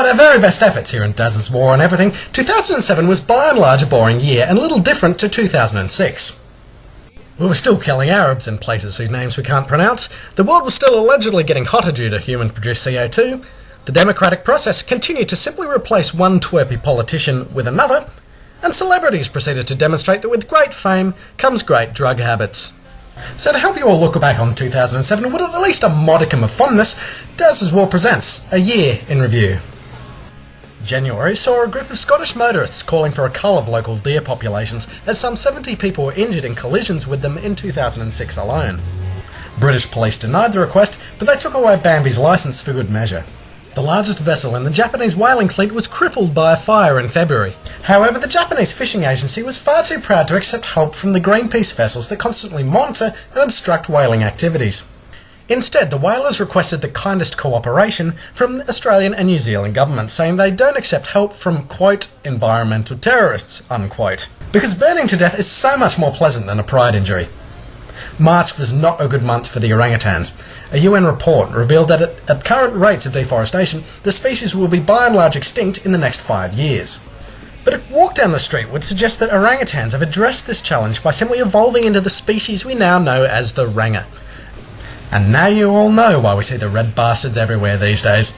Despite our very best efforts here in Dazza's War on Everything, 2007 was by and large a boring year and little different to 2006. We were still killing Arabs in places whose names we can't pronounce, the world was still allegedly getting hotter due to human-produced CO2, the democratic process continued to simply replace one twerpy politician with another, and celebrities proceeded to demonstrate that with great fame comes great drug habits. So to help you all look back on 2007 with at least a modicum of fondness, Dazza's War presents A Year in Review. January saw a group of Scottish motorists calling for a cull of local deer populations as some 70 people were injured in collisions with them in 2006 alone. British police denied the request, but they took away Bambi's licence for good measure. The largest vessel in the Japanese whaling fleet was crippled by a fire in February. However, the Japanese fishing agency was far too proud to accept help from the Greenpeace vessels that constantly monitor and obstruct whaling activities. Instead, the whalers requested the kindest cooperation from the Australian and New Zealand governments, saying they don't accept help from, quote, environmental terrorists, unquote. Because burning to death is so much more pleasant than a pride injury. March was not a good month for the orangutans. A UN report revealed that at current rates of deforestation, the species will be by and large extinct in the next 5 years. But a walk down the street would suggest that orangutans have addressed this challenge by simply evolving into the species we now know as the ranga. And now you all know why we see the red bastards everywhere these days.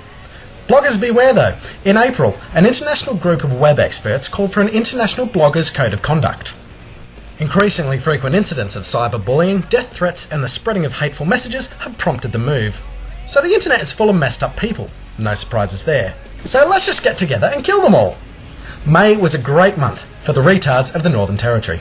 Bloggers beware though. In April, an international group of web experts called for an international bloggers code of conduct. Increasingly frequent incidents of cyberbullying, death threats and the spreading of hateful messages have prompted the move. So the internet is full of messed up people. No surprises there. So let's just get together and kill them all. May was a great month for the retards of the Northern Territory.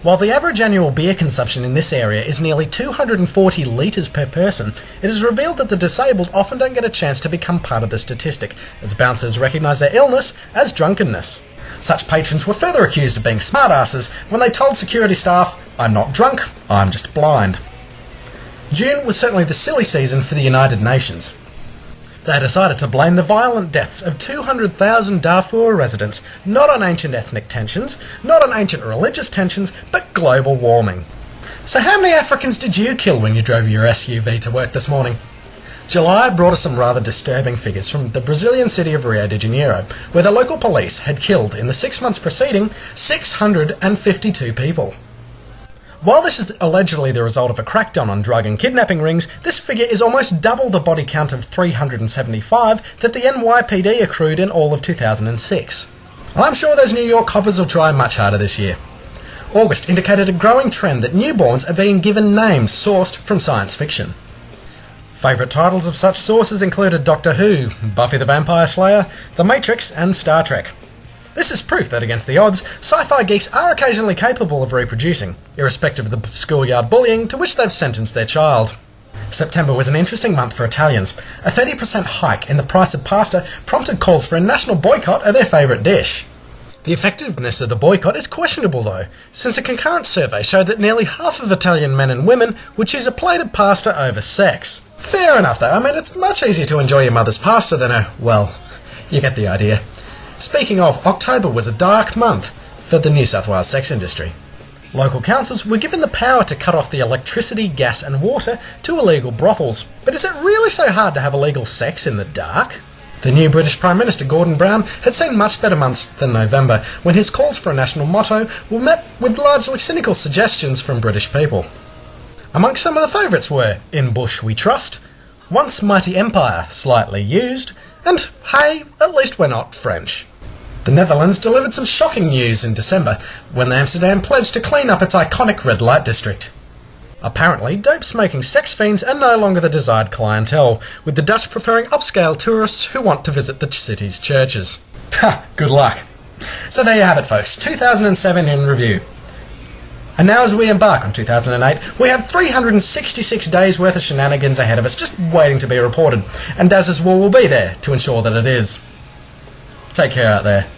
While the average annual beer consumption in this area is nearly 240 litres per person, it is revealed that the disabled often don't get a chance to become part of the statistic, as bouncers recognise their illness as drunkenness. Such patrons were further accused of being smartasses when they told security staff, "I'm not drunk, I'm just blind." June was certainly the silly season for the United Nations. They decided to blame the violent deaths of 200,000 Darfur residents not on ancient ethnic tensions, not on ancient religious tensions, but global warming. So how many Africans did you kill when you drove your SUV to work this morning? July brought us some rather disturbing figures from the Brazilian city of Rio de Janeiro, where the local police had killed, in the 6 months preceding, 652 people. While this is allegedly the result of a crackdown on drug and kidnapping rings, this figure is almost double the body count of 375 that the NYPD accrued in all of 2006. I'm sure those New York coppers will try much harder this year. August indicated a growing trend that newborns are being given names sourced from science fiction. Favourite titles of such sources included Doctor Who, Buffy the Vampire Slayer, The Matrix and Star Trek. This is proof that against the odds, sci-fi geeks are occasionally capable of reproducing, irrespective of the schoolyard bullying to which they've sentenced their child. September was an interesting month for Italians. A 30% hike in the price of pasta prompted calls for a national boycott of their favourite dish. The effectiveness of the boycott is questionable though, since a concurrent survey showed that nearly half of Italian men and women would choose a plate of pasta over sex. Fair enough though, I mean it's much easier to enjoy your mother's pasta than well, you get the idea. Speaking of, October was a dark month for the New South Wales sex industry. Local councils were given the power to cut off the electricity, gas and water to illegal brothels. But is it really so hard to have illegal sex in the dark? The new British Prime Minister Gordon Brown had seen much better months than November, when his calls for a national motto were met with largely cynical suggestions from British people. Amongst some of the favourites were "In Bush We Trust," "Once Mighty Empire, Slightly Used," and "Hey, at least we're not French." The Netherlands delivered some shocking news in December, when Amsterdam pledged to clean up its iconic red light district. Apparently, dope-smoking sex fiends are no longer the desired clientele, with the Dutch preferring upscale tourists who want to visit the city's churches. Ha! Good luck. So there you have it folks, 2007 in review. And now as we embark on 2008, we have 366 days worth of shenanigans ahead of us, just waiting to be reported, and Dazza's War will be there to ensure that it is. Take care out there.